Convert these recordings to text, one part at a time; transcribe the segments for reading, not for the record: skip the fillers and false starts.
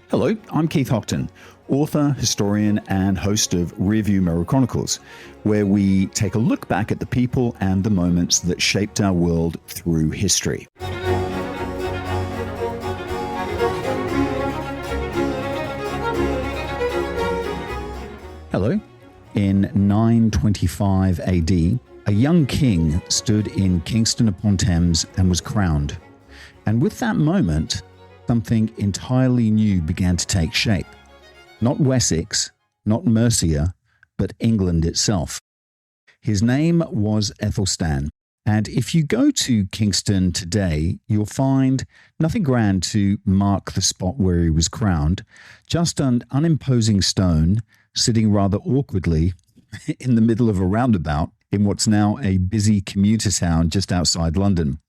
Hello, I'm Keith Hocton, author, historian, and host of Rearview Mirror Chronicles, where we take a look back at the people and the moments that shaped our world through history. Hello. In 925 AD, a young king stood in Kingston upon Thames and was crowned. And with that moment, something entirely new began to take shape. Not Wessex, not Mercia, but England itself. His name was Æthelstan, and if you go to Kingston today, you'll find nothing grand to mark the spot where he was crowned, just an unimposing stone sitting rather awkwardly in the middle of a roundabout in what's now a busy commuter town just outside London.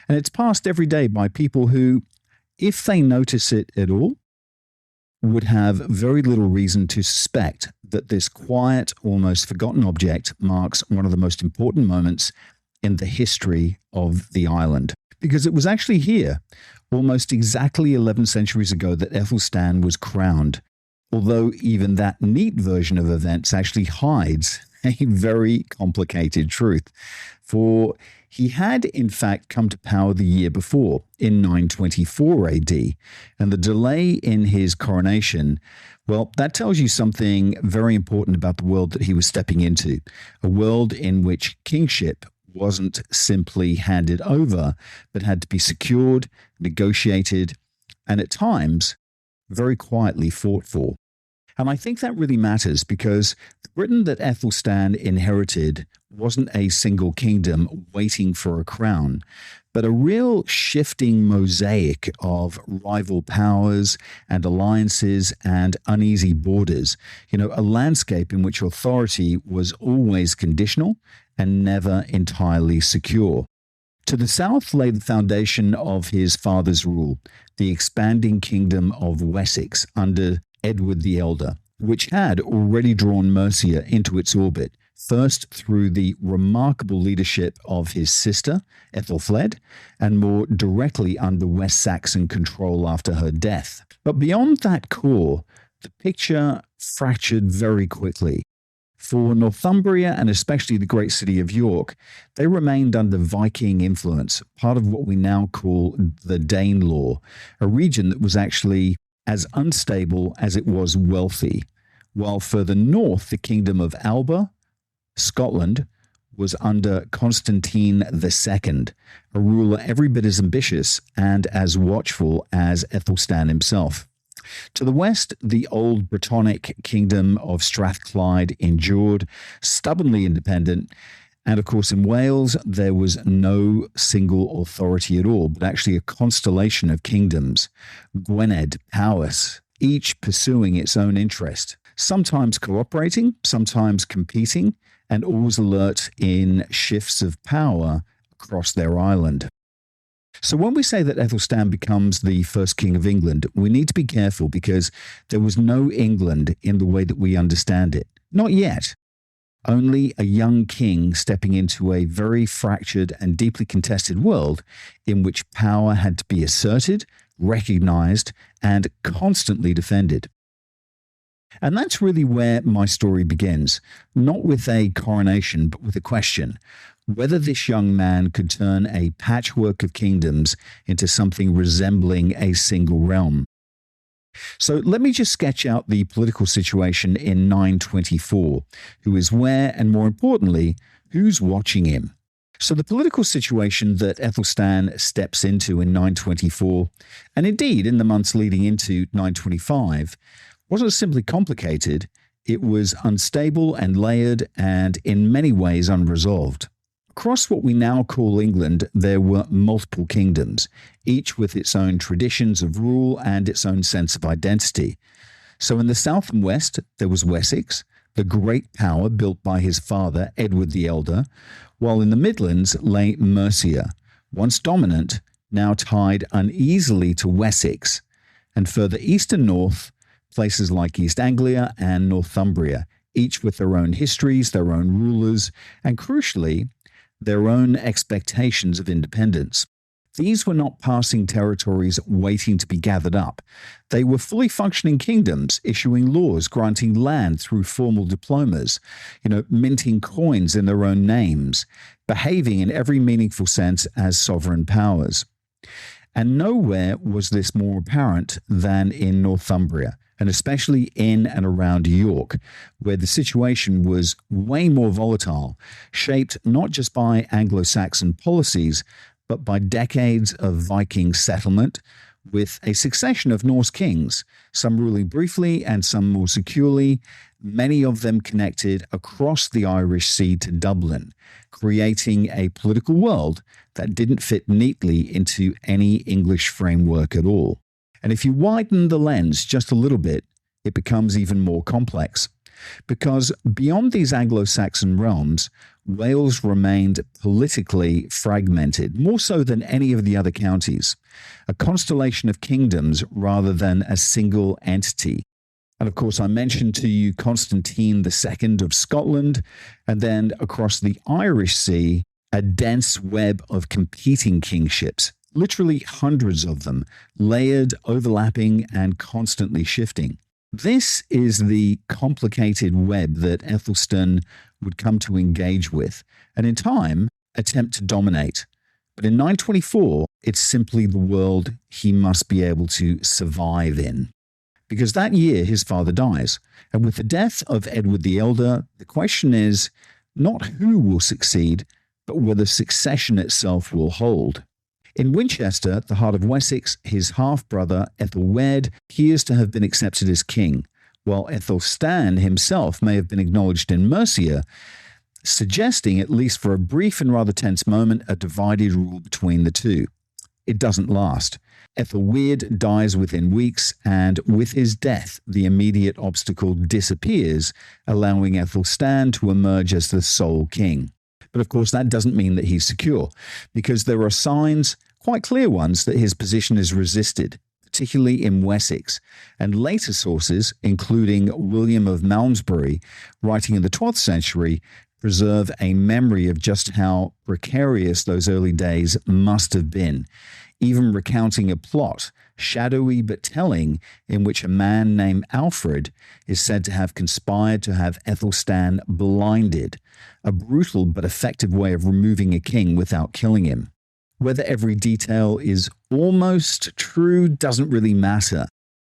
And it's passed every day by people who, if they notice it at all, would have very little reason to suspect that this quiet, almost forgotten object marks one of the most important moments in the history of the island. Because it was actually here, almost exactly 11 centuries ago, that Æthelstan was crowned, although even that neat version of events actually hides a very complicated truth. For he had, in fact, come to power the year before, in 924 AD, and the delay in his coronation, well, that tells you something very important about the world that he was stepping into, a world in which kingship wasn't simply handed over, but had to be secured, negotiated, and at times, very quietly fought for. And I think that really matters because the Britain that Æthelstan inherited wasn't a single kingdom waiting for a crown, but a real shifting mosaic of rival powers and alliances and uneasy borders. You know, a landscape in which authority was always conditional and never entirely secure. To the south lay the foundation of his father's rule, the expanding kingdom of Wessex under Edward the Elder, which had already drawn Mercia into its orbit, first through the remarkable leadership of his sister, Æthelflæd, and more directly under West Saxon control after her death. But beyond that core, the picture fractured very quickly. For Northumbria, and especially the great city of York, they remained under Viking influence, part of what we now call the Danelaw, a region that was actually as unstable as it was wealthy, while further north, the kingdom of Alba, Scotland, was under Constantine II, a ruler every bit as ambitious and as watchful as Æthelstan himself. To the west, the old Brittonic kingdom of Strathclyde endured, stubbornly independent, and of course in Wales there was no single authority at all, but actually a constellation of kingdoms, Gwynedd, Powys, each pursuing its own interest, sometimes cooperating, sometimes competing, and always alert in shifts of power across their island. So when we say that Æthelstan becomes the first king of England, we need to be careful because there was no England in the way that we understand it. Not yet. Only a young king stepping into a very fractured and deeply contested world in which power had to be asserted, recognized, and constantly defended. And that's really where my story begins, not with a coronation, but with a question, whether this young man could turn a patchwork of kingdoms into something resembling a single realm. So let me just sketch out the political situation in 924, who is where, and more importantly, who's watching him. So the political situation that Æthelstan steps into in 924, and indeed in the months leading into 925, wasn't simply complicated, it was unstable and layered and in many ways unresolved. Across what we now call England, there were multiple kingdoms, each with its own traditions of rule and its own sense of identity. So in the south and west, there was Wessex, the great power built by his father, Edward the Elder, while in the Midlands lay Mercia, once dominant, now tied uneasily to Wessex, and further east and north, places like East Anglia and Northumbria, each with their own histories, their own rulers, and crucially, their own expectations of independence. These were not passing territories waiting to be gathered up. They were fully functioning kingdoms, issuing laws, granting land through formal diplomas, minting coins in their own names, behaving in every meaningful sense as sovereign powers. And nowhere was this more apparent than in Northumbria, and especially in and around York, where the situation was way more volatile, shaped not just by Anglo-Saxon policies, but by decades of Viking settlement, with a succession of Norse kings, some ruling briefly and some more securely, many of them connected across the Irish Sea to Dublin, creating a political world that didn't fit neatly into any English framework at all. And if you widen the lens just a little bit, it becomes even more complex. Because beyond these Anglo-Saxon realms, Wales remained politically fragmented, more so than any of the other counties, a constellation of kingdoms rather than a single entity. And of course, I mentioned to you Constantine II of Scotland, and then across the Irish Sea, a dense web of competing kingships, literally hundreds of them, layered, overlapping, and constantly shifting. This is the complicated web that Æthelstan would come to engage with, and in time, attempt to dominate. But in 924, it's simply the world he must be able to survive in. Because that year, his father dies, and with the death of Edward the Elder, the question is not who will succeed, but whether succession itself will hold. In Winchester, the heart of Wessex, his half-brother Ethelwerd appears to have been accepted as king, while Æthelstan himself may have been acknowledged in Mercia, suggesting, at least for a brief and rather tense moment, a divided rule between the two. It doesn't last. Ethelwerd dies within weeks, and with his death, the immediate obstacle disappears, allowing Æthelstan to emerge as the sole king. But of course, that doesn't mean that he's secure, because there are signs, quite clear ones, that his position is resisted, particularly in Wessex. And later sources, including William of Malmesbury, writing in the 12th century, preserve a memory of just how precarious those early days must have been, even recounting a plot, shadowy but telling, in which a man named Alfred is said to have conspired to have Æthelstan blinded, a brutal but effective way of removing a king without killing him. Whether every detail is almost true doesn't really matter.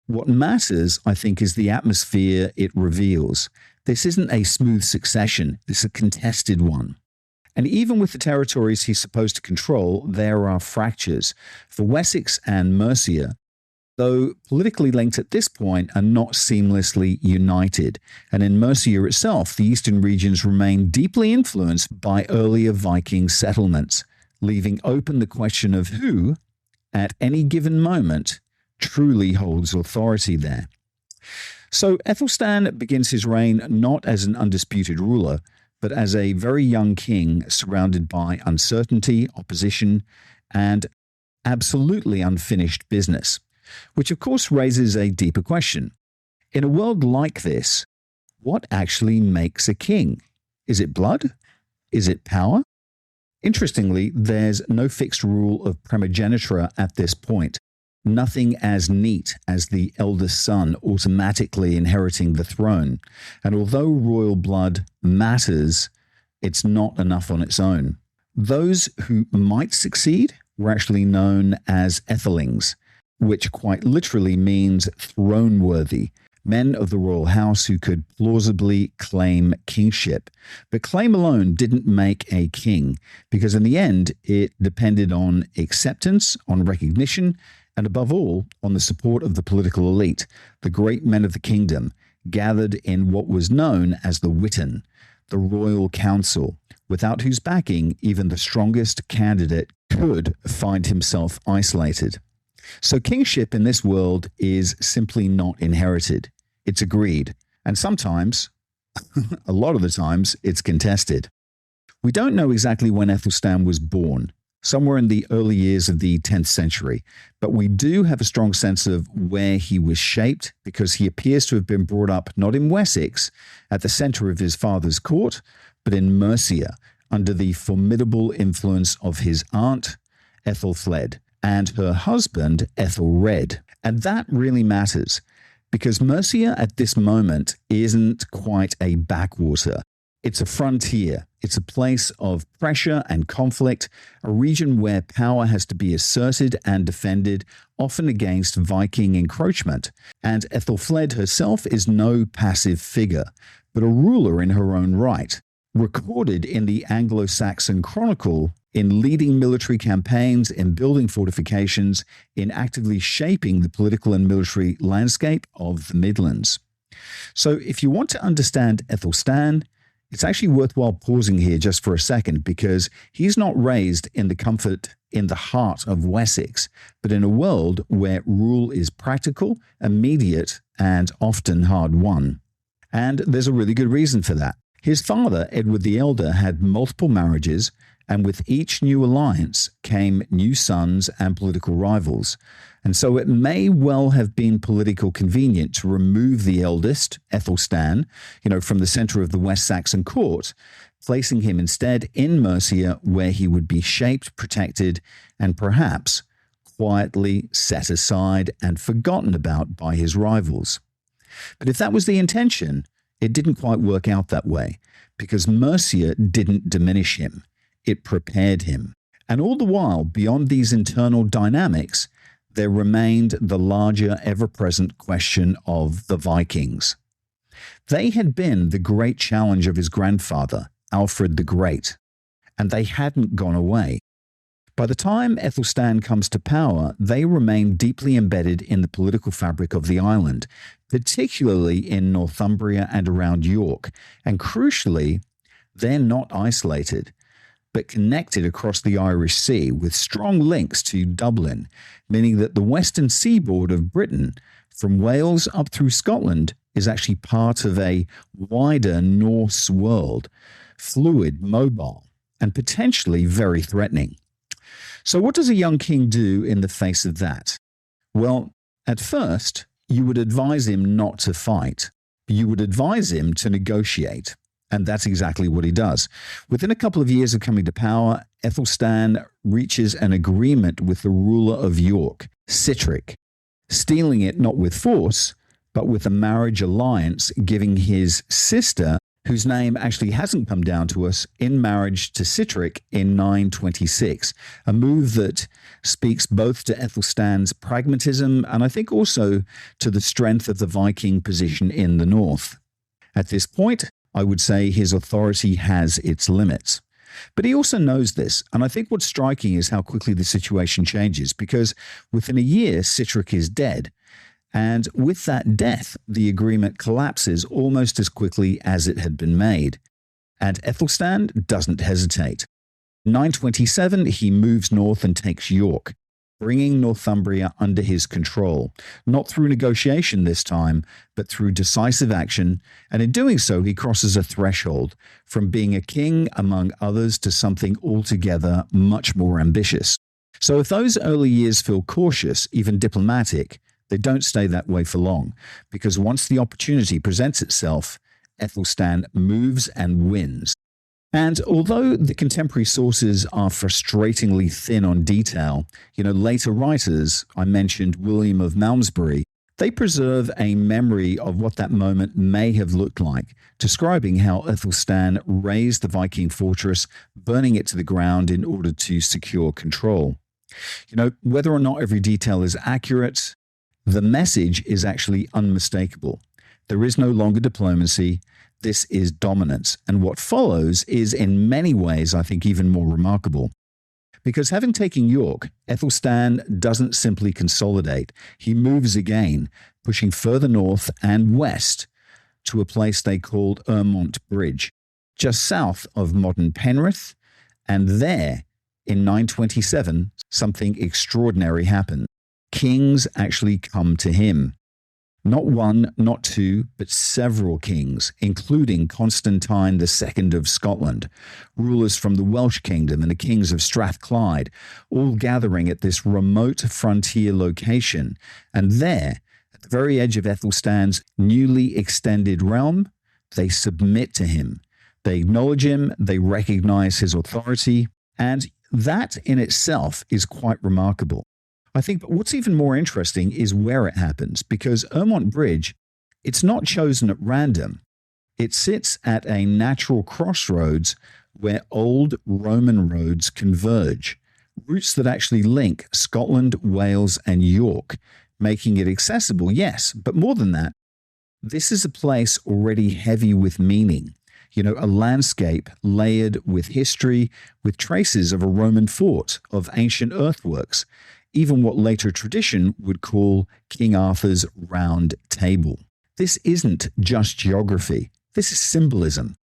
What matters, I think, is the atmosphere it reveals. This isn't a smooth succession, it's a contested one. And even with the territories he's supposed to control, there are fractures. For Wessex and Mercia, though politically linked at this point, are not seamlessly united. And in Mercia itself, the eastern regions remain deeply influenced by earlier Viking settlements, leaving open the question of who, at any given moment, truly holds authority there. So Æthelstan begins his reign not as an undisputed ruler, but as a very young king surrounded by uncertainty, opposition, and absolutely unfinished business, which of course raises a deeper question. In a world like this, what actually makes a king? Is it blood? Is it power? Interestingly, there's no fixed rule of primogeniture at this point. Nothing as neat as the eldest son automatically inheriting the throne. And although royal blood matters, it's not enough on its own. Those who might succeed were actually known as Æthelings, which quite literally means throne-worthy, men of the royal house who could plausibly claim kingship. But claim alone didn't make a king, because in the end, it depended on acceptance, on recognition, and above all, on the support of the political elite, the great men of the kingdom, gathered in what was known as the Witan, the royal council, without whose backing even the strongest candidate could find himself isolated. So kingship in this world is simply not inherited. It's agreed. And sometimes, a lot of the times, it's contested. We don't know exactly when Æthelstan was born, somewhere in the early years of the 10th century, but we do have a strong sense of where he was shaped, because he appears to have been brought up not in Wessex, at the center of his father's court, but in Mercia, under the formidable influence of his aunt, Æthelfled, and her husband Æthelred. And that really matters, because Mercia at this moment isn't quite a backwater. It's a frontier. It's a place of pressure and conflict, a region where power has to be asserted and defended, often against Viking encroachment. And Æthelfled herself is no passive figure, but a ruler in her own right. Recorded in the Anglo-Saxon Chronicle, in leading military campaigns, in building fortifications, in actively shaping the political and military landscape of the Midlands. So if you want to understand Æthelstan, it's actually worthwhile pausing here just for a second, because he's not raised in the comfort in the heart of Wessex, but in a world where rule is practical, immediate, and often hard-won. And there's a really good reason for that. His father, Edward the Elder, had multiple marriages, and with each new alliance came new sons and political rivals. And so it may well have been politically convenient to remove the eldest, Æthelstan, from the center of the West Saxon court, placing him instead in Mercia, where he would be shaped, protected, and perhaps quietly set aside and forgotten about by his rivals. But if that was the intention, it didn't quite work out that way, because Mercia didn't diminish him. It prepared him. And all the while, beyond these internal dynamics, there remained the larger, ever-present question of the Vikings. They had been the great challenge of his grandfather, Alfred the Great, and they hadn't gone away. By the time Æthelstan comes to power, they remain deeply embedded in the political fabric of the island, particularly in Northumbria and around York, and crucially, they're not isolated, but connected across the Irish Sea with strong links to Dublin, meaning that the western seaboard of Britain, from Wales up through Scotland, is actually part of a wider Norse world, fluid, mobile, and potentially very threatening. So what does a young king do in the face of that? Well, at first, you would advise him not to fight. You would advise him to negotiate. And that's exactly what he does. Within a couple of years of coming to power, Æthelstan reaches an agreement with the ruler of York, Sitric, stealing it not with force, but with a marriage alliance, giving his sister, whose name actually hasn't come down to us, in marriage to Sitric in 926, a move that speaks both to Æthelstan's pragmatism and I think also to the strength of the Viking position in the north. At this point, I would say his authority has its limits. But he also knows this, and I think what's striking is how quickly the situation changes, because within a year, Sitric is dead, and with that death, the agreement collapses almost as quickly as it had been made. And Æthelstan doesn't hesitate. In 927, he moves north and takes York, bringing Northumbria under his control, not through negotiation this time, but through decisive action, and in doing so he crosses a threshold from being a king among others to something altogether much more ambitious. So if those early years feel cautious, even diplomatic, they don't stay that way for long, because once the opportunity presents itself, Æthelstan moves and wins. And although the contemporary sources are frustratingly thin on detail, later writers, I mentioned William of Malmesbury, they preserve a memory of what that moment may have looked like, describing how Æthelstan razed the Viking fortress, burning it to the ground in order to secure control. Whether or not every detail is accurate, the message is actually unmistakable. There is no longer diplomacy. This is dominance. And what follows is in many ways, I think, even more remarkable. Because having taken York, Æthelstan doesn't simply consolidate. He moves again, pushing further north and west to a place they called Ermont Bridge, just south of modern Penrith. And there, in 927, something extraordinary happened. Kings actually come to him. Not one, not two, but several kings, including Constantine II of Scotland, rulers from the Welsh kingdom and the kings of Strathclyde, all gathering at this remote frontier location. And there, at the very edge of Æthelstan's newly extended realm, they submit to him. They acknowledge him, they recognize his authority, and that in itself is quite remarkable. I think what's even more interesting is where it happens, because Ermont Bridge, it's not chosen at random. It sits at a natural crossroads where old Roman roads converge, routes that actually link Scotland, Wales, and York, making it accessible, yes, but more than that, this is a place already heavy with meaning. You know, a landscape layered with history, with traces of a Roman fort, of ancient earthworks, even what later tradition would call King Arthur's Round Table. This isn't just geography. This is symbolism.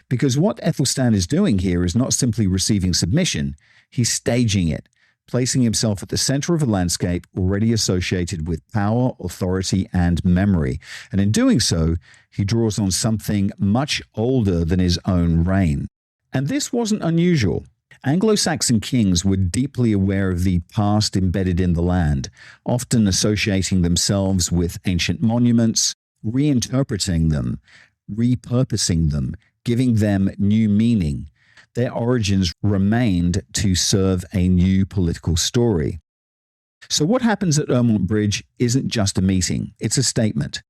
Because what Æthelstan is doing here is not simply receiving submission, he's staging it, placing himself at the center of a landscape already associated with power, authority, and memory. And in doing so, he draws on something much older than his own reign. And this wasn't unusual. Anglo-Saxon kings were deeply aware of the past embedded in the land, often associating themselves with ancient monuments, reinterpreting them, repurposing them, giving them new meaning. Their origins remained to serve a new political story. So what happens at Ermont Bridge isn't just a meeting, it's a statement.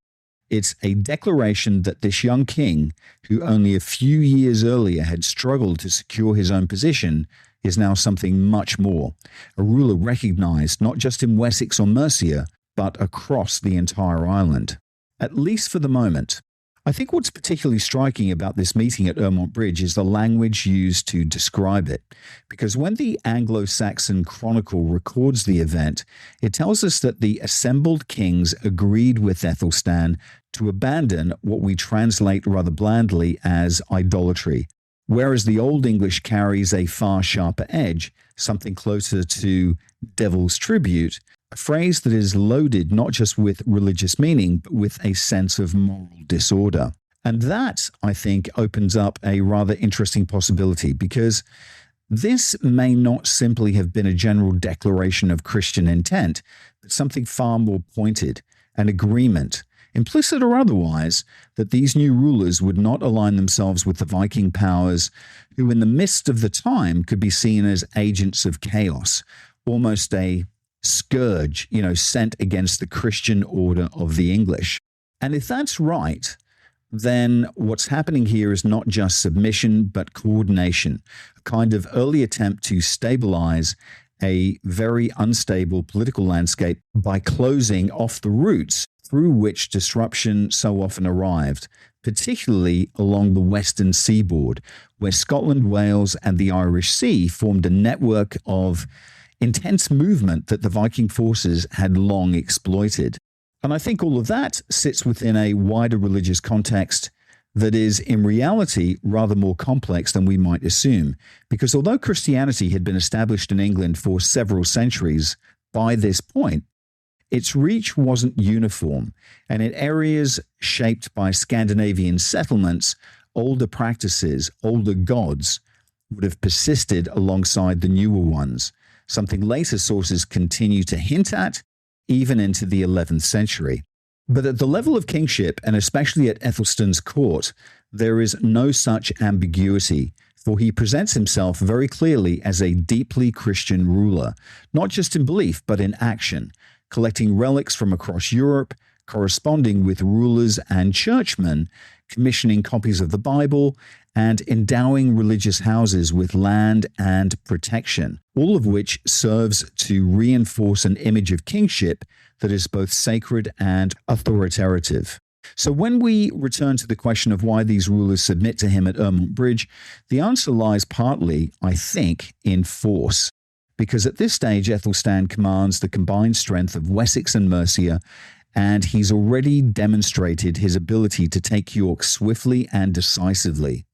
It's a declaration that this young king, who only a few years earlier had struggled to secure his own position, is now something much more, a ruler recognized not just in Wessex or Mercia, but across the entire island. At least for the moment. I think what's particularly striking about this meeting at Ermont Bridge is the language used to describe it. Because when the Anglo-Saxon Chronicle records the event, it tells us that the assembled kings agreed with Æthelstan to abandon what we translate rather blandly as idolatry, whereas the Old English carries a far sharper edge, something closer to devil's tribute, a phrase that is loaded not just with religious meaning, but with a sense of moral disorder. And that, I think, opens up a rather interesting possibility, because this may not simply have been a general declaration of Christian intent, but something far more pointed, an agreement, implicit or otherwise, that these new rulers would not align themselves with the Viking powers, who in the midst of the time could be seen as agents of chaos, almost a scourge, sent against the Christian order of the English. And if that's right, then what's happening here is not just submission, but coordination, a kind of early attempt to stabilize a very unstable political landscape by closing off the routes through which disruption so often arrived, particularly along the western seaboard, where Scotland, Wales, and the Irish Sea formed a network of intense movement that the Viking forces had long exploited. And I think all of that sits within a wider religious context that is in reality rather more complex than we might assume, because although Christianity had been established in England for several centuries by this point, its reach wasn't uniform, and in areas shaped by Scandinavian settlements, older practices, older gods would have persisted alongside the newer ones, something later sources continue to hint at, even into the 11th century. But at the level of kingship, and especially at Æthelstan's court, there is no such ambiguity, for he presents himself very clearly as a deeply Christian ruler, not just in belief, but in action, collecting relics from across Europe, corresponding with rulers and churchmen, commissioning copies of the Bible, and endowing religious houses with land and protection, all of which serves to reinforce an image of kingship that is both sacred and authoritative. So when we return to the question of why these rulers submit to him at Ermont Bridge, the answer lies partly, I think, in force. Because at this stage, Æthelstan commands the combined strength of Wessex and Mercia, and he's already demonstrated his ability to take York swiftly and decisively.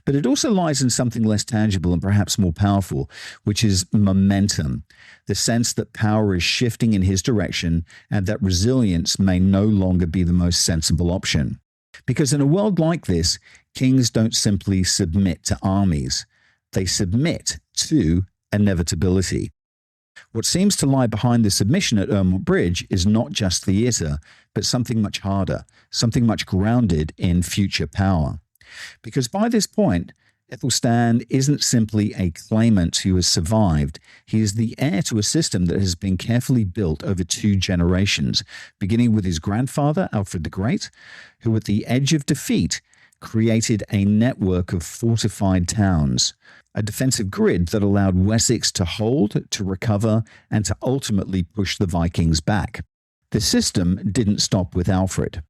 But it also lies in something less tangible and perhaps more powerful, which is momentum, the sense that power is shifting in his direction and that resilience may no longer be the most sensible option. Because in a world like this, kings don't simply submit to armies. They submit to inevitability. What seems to lie behind the submission at Ermont Bridge is not just theatre, but something much harder, something much grounded in future power. Because by this point, Æthelstan isn't simply a claimant who has survived. He is the heir to a system that has been carefully built over 2 generations, beginning with his grandfather, Alfred the Great, who at the edge of defeat created a network of fortified towns, a defensive grid that allowed Wessex to hold, to recover, and to ultimately push the Vikings back. The system didn't stop with Alfred.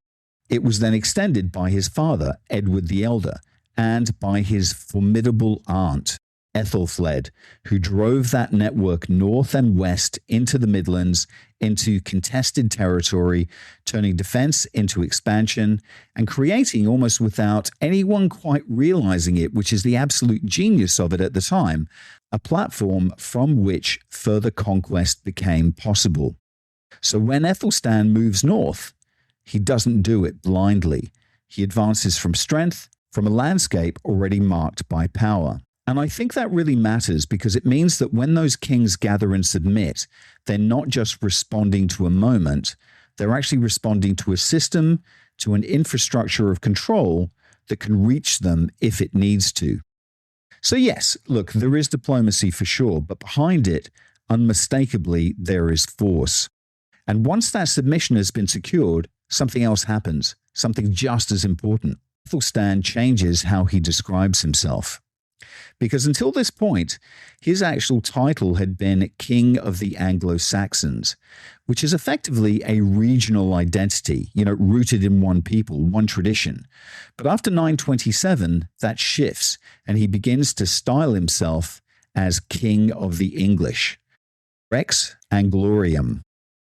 It was then extended by his father, Edward the Elder, and by his formidable aunt, Æthelflæd, who drove that network north and west into the Midlands, into contested territory, turning defense into expansion, and creating, almost without anyone quite realizing it, which is the absolute genius of it at the time, a platform from which further conquest became possible. So when Æthelstan moves north, he doesn't do it blindly. He advances from strength, from a landscape already marked by power. And I think that really matters because it means that when those kings gather and submit, they're not just responding to a moment, they're actually responding to a system, to an infrastructure of control that can reach them if it needs to. So yes, look, there is diplomacy for sure, but behind it, unmistakably, there is force. And once that submission has been secured, something else happens, something just as important. Æthelstan changes how he describes himself. Because until this point, his actual title had been King of the Anglo-Saxons, which is effectively a regional identity, rooted in one people, one tradition. But after 927, that shifts, and he begins to style himself as King of the English. Rex Anglorium.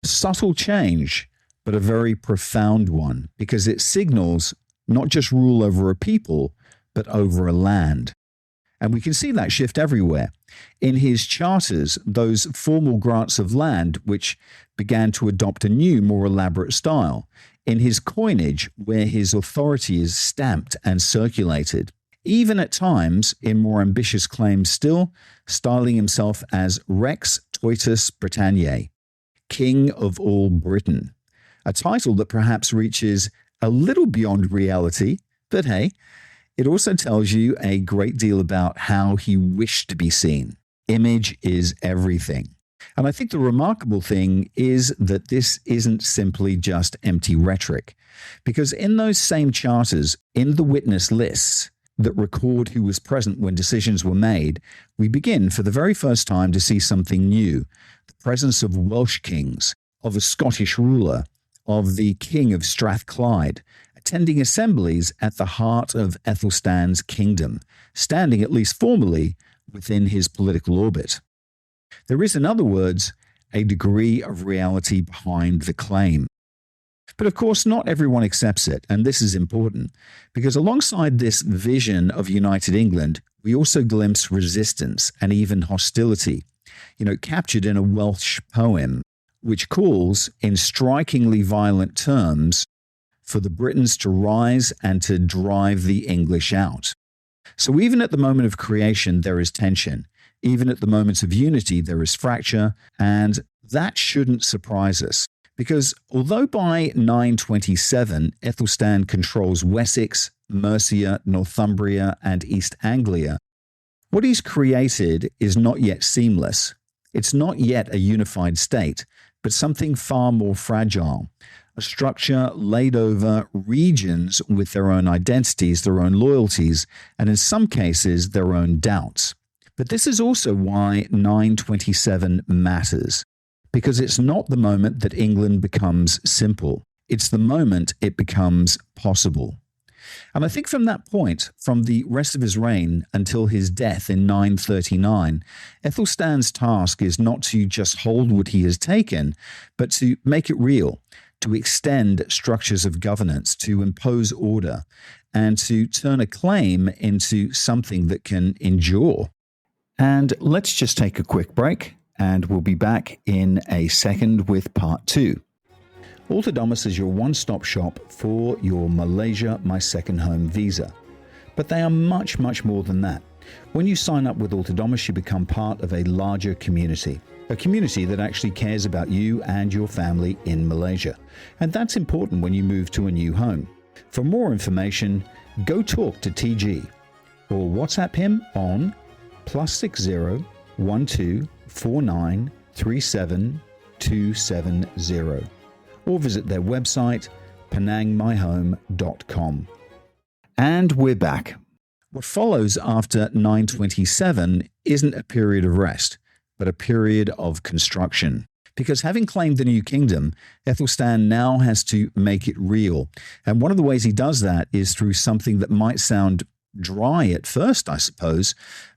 A subtle change, but a very profound one, because it signals not just rule over a people, but over a land. And we can see that shift everywhere. In his charters, those formal grants of land, which began to adopt a new, more elaborate style. In his coinage, where his authority is stamped and circulated. Even at times, in more ambitious claims still, styling himself as Rex Toitus Britanniae, King of all Britain. A title that perhaps reaches a little beyond reality, but hey, it also tells you a great deal about how he wished to be seen. Image is everything. And I think the remarkable thing is that this isn't simply just empty rhetoric, because in those same charters, in the witness lists that record who was present when decisions were made, we begin for the very first time to see something new, the presence of Welsh kings, of a Scottish ruler, of the King of Strathclyde, attending assemblies at the heart of Æthelstan's kingdom, standing at least formally within his political orbit. There is, in other words, a degree of reality behind the claim. But of course, not everyone accepts it, and this is important, because alongside this vision of united England, we also glimpse resistance and even hostility, captured in a Welsh poem, which calls, in strikingly violent terms, for the Britons to rise and to drive the English out. So even at the moment of creation, there is tension. Even at the moments of unity, there is fracture, and that shouldn't surprise us. Because although by 927, Æthelstan controls Wessex, Mercia, Northumbria, and East Anglia, what he's created is not yet seamless. It's not yet a unified state, but something far more fragile. A structure laid over regions with their own identities, their own loyalties, and in some cases, their own doubts. But this is also why 927 matters, because it's not the moment that England becomes simple. It's the moment it becomes possible. And I think from that point, from the rest of his reign until his death in 939, Æthelstan's task is not to just hold what he has taken, but to make it real, to extend structures of governance, to impose order, and to turn a claim into something that can endure. And let's just take a quick break, and we'll be back in a second with part 2. Autonomous is your one-stop shop for your Malaysia My Second Home visa. But they are much, much more than that. When you sign up with Autonomous, you become part of a larger community. A community that actually cares about you and your family in Malaysia. And that's important when you move to a new home. For more information, go talk to TG. or WhatsApp him on +60 12 49 37 270, or visit their website penangmyhome.com. And we're back. What follows after 927 isn't a period of rest, but a period of construction. Because having claimed the new kingdom, Æthelstan now has to make it real. And one of the ways he does that is through something that might sound dry at first, I suppose,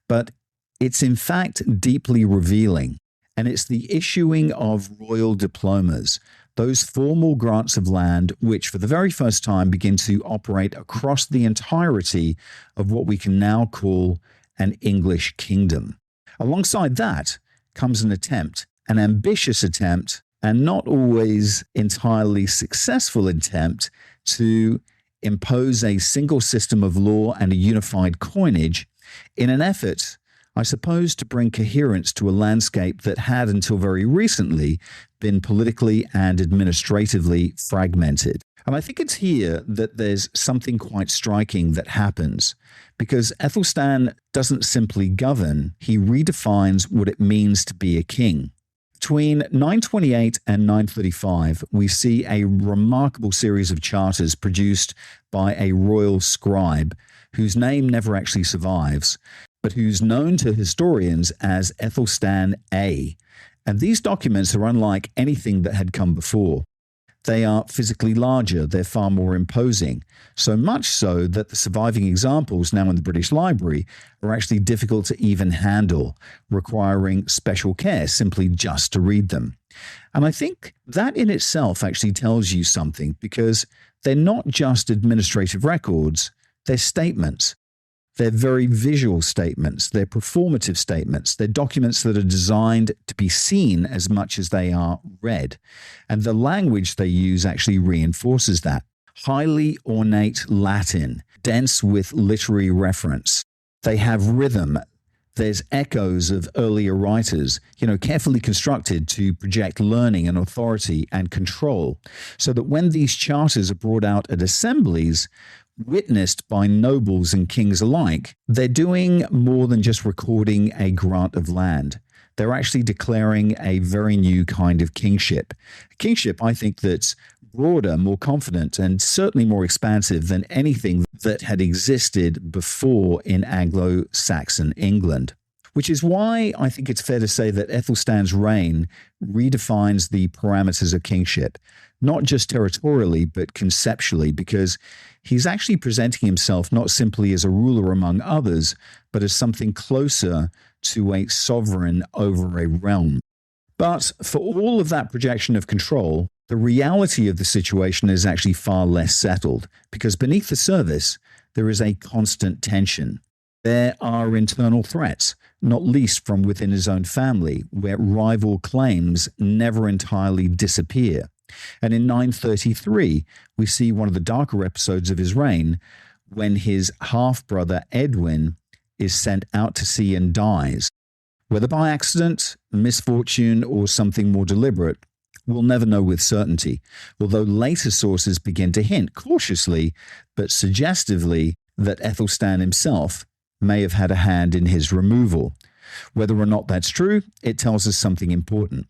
but it's in fact deeply revealing. And it's the issuing of royal diplomas, those formal grants of land which for the very first time begin to operate across the entirety of what we can now call an English kingdom. Alongside that comes an attempt, an ambitious attempt, and not always entirely successful attempt to impose a single system of law and a unified coinage in an effort, I suppose, to bring coherence to a landscape that had until very recently been politically and administratively fragmented. And I think it's here that there's something quite striking that happens, because Æthelstan doesn't simply govern, he redefines what it means to be a king. Between 928 and 935, we see a remarkable series of charters produced by a royal scribe whose name never actually survives, but who's known to historians as Æthelstan A. And these documents are unlike anything that had come before. They are physically larger, they're far more imposing, so much so that the surviving examples now in the British Library are actually difficult to even handle, requiring special care simply just to read them. And I think that in itself actually tells you something, because they're not just administrative records, they're statements. They're very visual statements, they're performative statements, they're documents that are designed to be seen as much as they are read. And the language they use actually reinforces that. Highly ornate Latin, dense with literary reference. They have rhythm. There's echoes of earlier writers, carefully constructed to project learning and authority and control, so that when these charters are brought out at assemblies, witnessed by nobles and kings alike, they're doing more than just recording a grant of land. They're actually declaring a very new kind of kingship. A kingship, I think, that's broader, more confident, and certainly more expansive than anything that had existed before in Anglo-Saxon England. Which is why I think it's fair to say that Æthelstan's reign redefines the parameters of kingship, not just territorially, but conceptually, because he's actually presenting himself not simply as a ruler among others, but as something closer to a sovereign over a realm. But for all of that projection of control, the reality of the situation is actually far less settled, because beneath the surface, there is a constant tension. There are internal threats, not least from within his own family, where rival claims never entirely disappear. And in 933, we see one of the darker episodes of his reign when his half-brother Edwin is sent out to sea and dies. Whether by accident, misfortune, or something more deliberate, we'll never know with certainty, although later sources begin to hint cautiously but suggestively that Æthelstan himself may have had a hand in his removal. Whether or not that's true, it tells us something important.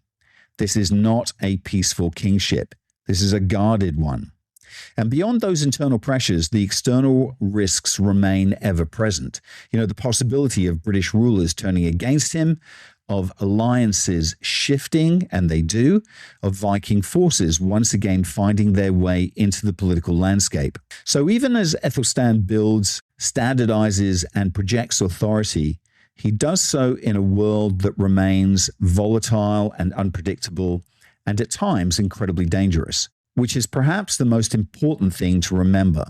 This is not a peaceful kingship. This is a guarded one. And beyond those internal pressures, the external risks remain ever present. The possibility of British rulers turning against him, of alliances shifting, and they do, of Viking forces once again finding their way into the political landscape. So even as Æthelstan builds, standardizes, and projects authority, he does so in a world that remains volatile and unpredictable, and at times incredibly dangerous, which is perhaps the most important thing to remember.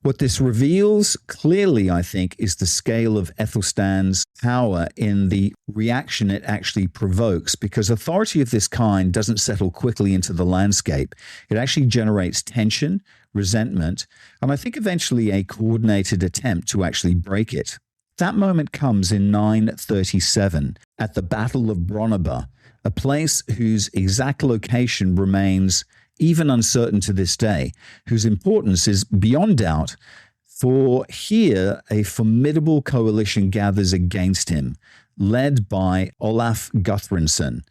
What this reveals clearly, I think, is the scale of Æthelstan's power in the reaction it actually provokes, because authority of this kind doesn't settle quickly into the landscape. It actually generates tension, resentment, and I think eventually a coordinated attempt to actually break it. That moment comes in 937 at the Battle of Brunanburh, a place whose exact location remains even uncertain to this day, whose importance is beyond doubt For here a formidable coalition gathers against him, led by Olaf Guthransson,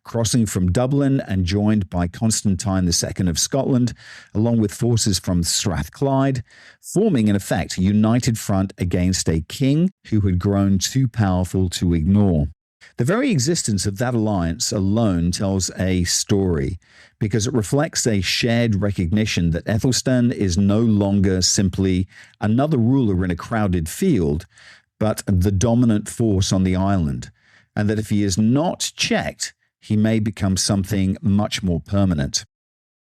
crossing from Dublin and joined by Constantine II of Scotland, along with forces from Strathclyde, forming in effect a united front against a king who had grown too powerful to ignore. The very existence of that alliance alone tells a story, because it reflects a shared recognition that Æthelstan is no longer simply another ruler in a crowded field, but the dominant force on the island, and that if he is not checked, he may become something much more permanent.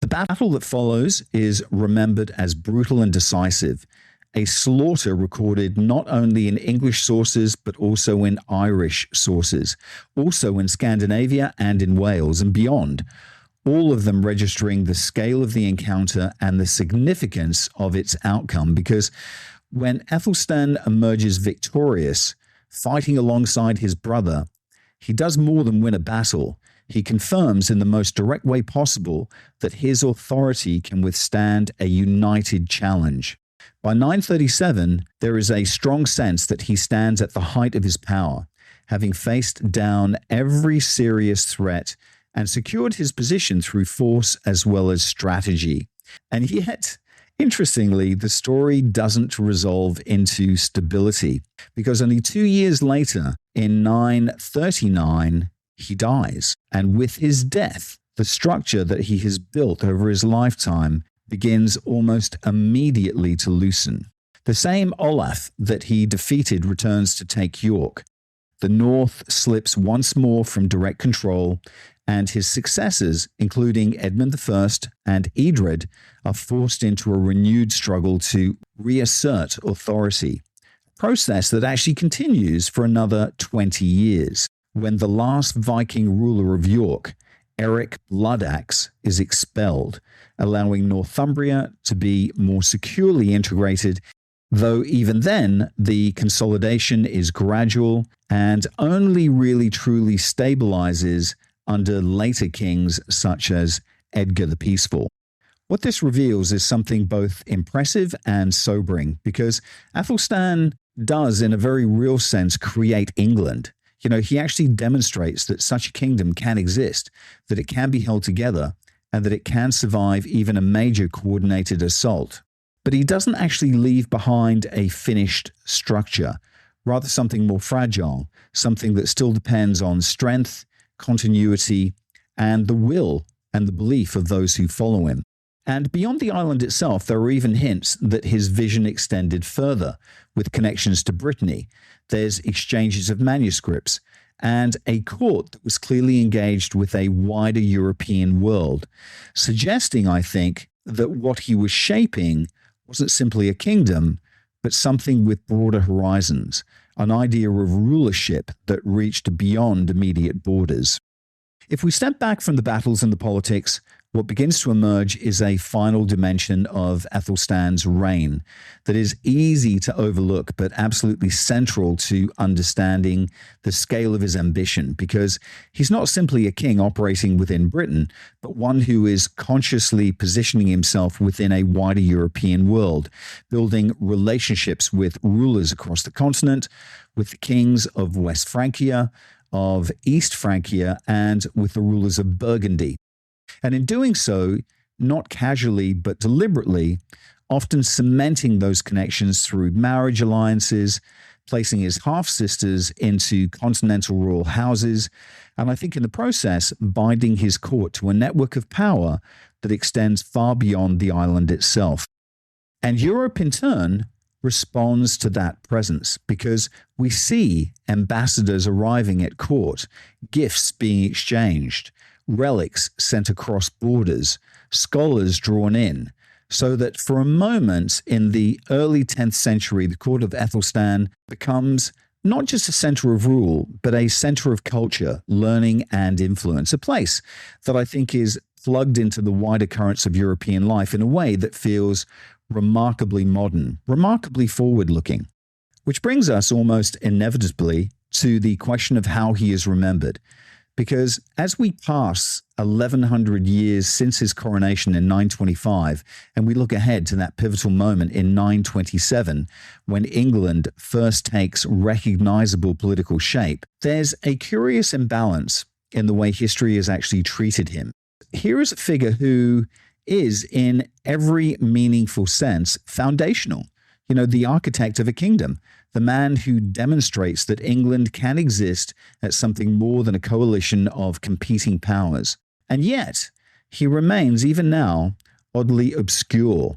The battle that follows is remembered as brutal and decisive, a slaughter recorded not only in English sources but also in Irish sources, also in Scandinavia and in Wales and beyond, all of them registering the scale of the encounter and the significance of its outcome, because when Æthelstan emerges victorious, fighting alongside his brother, he does more than win a battle. He confirms in the most direct way possible that his authority can withstand a united challenge. By 937, there is a strong sense that he stands at the height of his power, having faced down every serious threat and secured his position through force as well as strategy. And yet, interestingly, the story doesn't resolve into stability, because only 2 years later, in 939, he dies. And with his death, the structure that he has built over his lifetime begins almost immediately to loosen. The same Olaf that he defeated returns to take York. The north slips once more from direct control, and his successors, including Edmund I and Edred, are forced into a renewed struggle to reassert authority, a process that actually continues for another 20 years, when the last Viking ruler of York, Eric Bloodaxe, is expelled, allowing Northumbria to be more securely integrated, though even then the consolidation is gradual and only really truly stabilizes under later kings such as Edgar the Peaceful. What this reveals is something both impressive and sobering, because Æthelstan does, in a very real sense, create England. You know, he actually demonstrates that such a kingdom can exist, that it can be held together, and that it can survive even a major coordinated assault. But he doesn't actually leave behind a finished structure, rather something more fragile, something that still depends on strength, continuity, and the will and the belief of those who follow him. And beyond the island itself, there are even hints that his vision extended further, with connections to Brittany. There's exchanges of manuscripts, and a court that was clearly engaged with a wider European world, suggesting, I think, that what he was shaping wasn't simply a kingdom, but something with broader horizons, an idea of rulership that reached beyond immediate borders. If we step back from the battles and the politics, what begins to emerge is a final dimension of Æthelstan's reign that is easy to overlook, but absolutely central to understanding the scale of his ambition, because he's not simply a king operating within Britain, but one who is consciously positioning himself within a wider European world, building relationships with rulers across the continent, with the kings of West Francia, of East Francia, and with the rulers of Burgundy. And in doing so, not casually but deliberately, often cementing those connections through marriage alliances, placing his half-sisters into continental royal houses, and I think in the process, binding his court to a network of power that extends far beyond the island itself. And Europe, in turn, responds to that presence, because we see ambassadors arriving at court, gifts being exchanged, relics sent across borders, scholars drawn in, so that for a moment in the early 10th century, the court of Æthelstan becomes not just a center of rule, but a center of culture, learning, and influence, a place that I think is plugged into the wider currents of European life in a way that feels remarkably modern, remarkably forward-looking. Which brings us almost inevitably to the question of how he is remembered. Because as we pass 1100 years since his coronation in 925, and we look ahead to that pivotal moment in 927, when England first takes recognizable political shape, there's a curious imbalance in the way history has actually treated him. Here is a figure who is, in every meaningful sense, foundational. The architect of a kingdom, the man who demonstrates that England can exist as something more than a coalition of competing powers. And yet, he remains, even now, oddly obscure,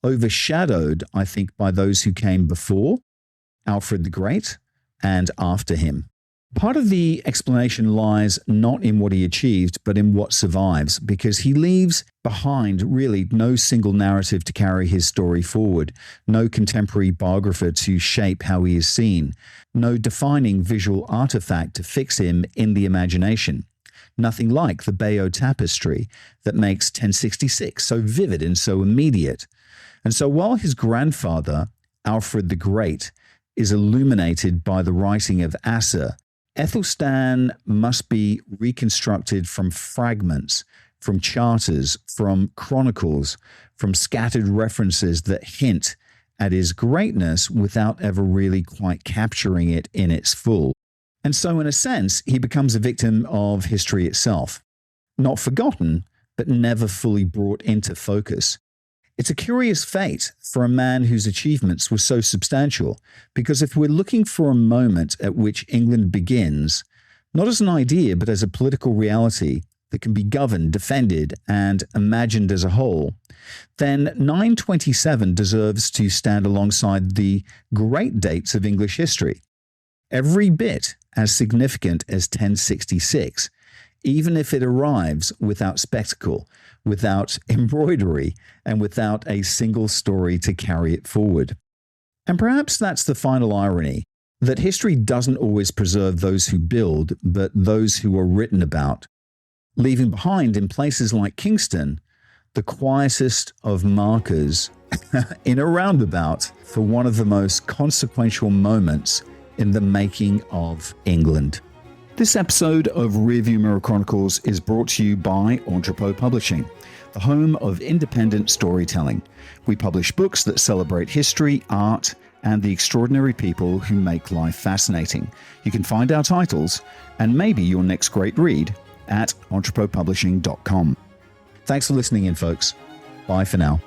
overshadowed, I think, by those who came before, Alfred the Great, and after him. Part of the explanation lies not in what he achieved, but in what survives, because he leaves behind really no single narrative to carry his story forward, no contemporary biographer to shape how he is seen, no defining visual artifact to fix him in the imagination. Nothing like the Bayeux tapestry that makes 1066 so vivid and so immediate. And so while his grandfather, Alfred the Great, is illuminated by the writing of Asser, Æthelstan must be reconstructed from fragments, from charters, from chronicles, from scattered references that hint at his greatness without ever really quite capturing it in its full. And so, in a sense, he becomes a victim of history itself. Not forgotten, but never fully brought into focus. It's a curious fate for a man whose achievements were so substantial, because if we're looking for a moment at which England begins, not as an idea, but as a political reality that can be governed, defended, and imagined as a whole, then 927 deserves to stand alongside the great dates of English history, every bit as significant as 1066, even if it arrives without spectacle, without embroidery, and without a single story to carry it forward. And perhaps that's the final irony, that history doesn't always preserve those who build, but those who are written about, leaving behind in places like Kingston the quietest of markers in a roundabout for one of the most consequential moments in the making of England. This episode of Rearview Mirror Chronicles is brought to you by Entrepot Publishing, the home of independent storytelling. We publish books that celebrate history, art, and the extraordinary people who make life fascinating. You can find our titles and maybe your next great read at entrepotpublishing.com. Thanks for listening in, folks. Bye for now.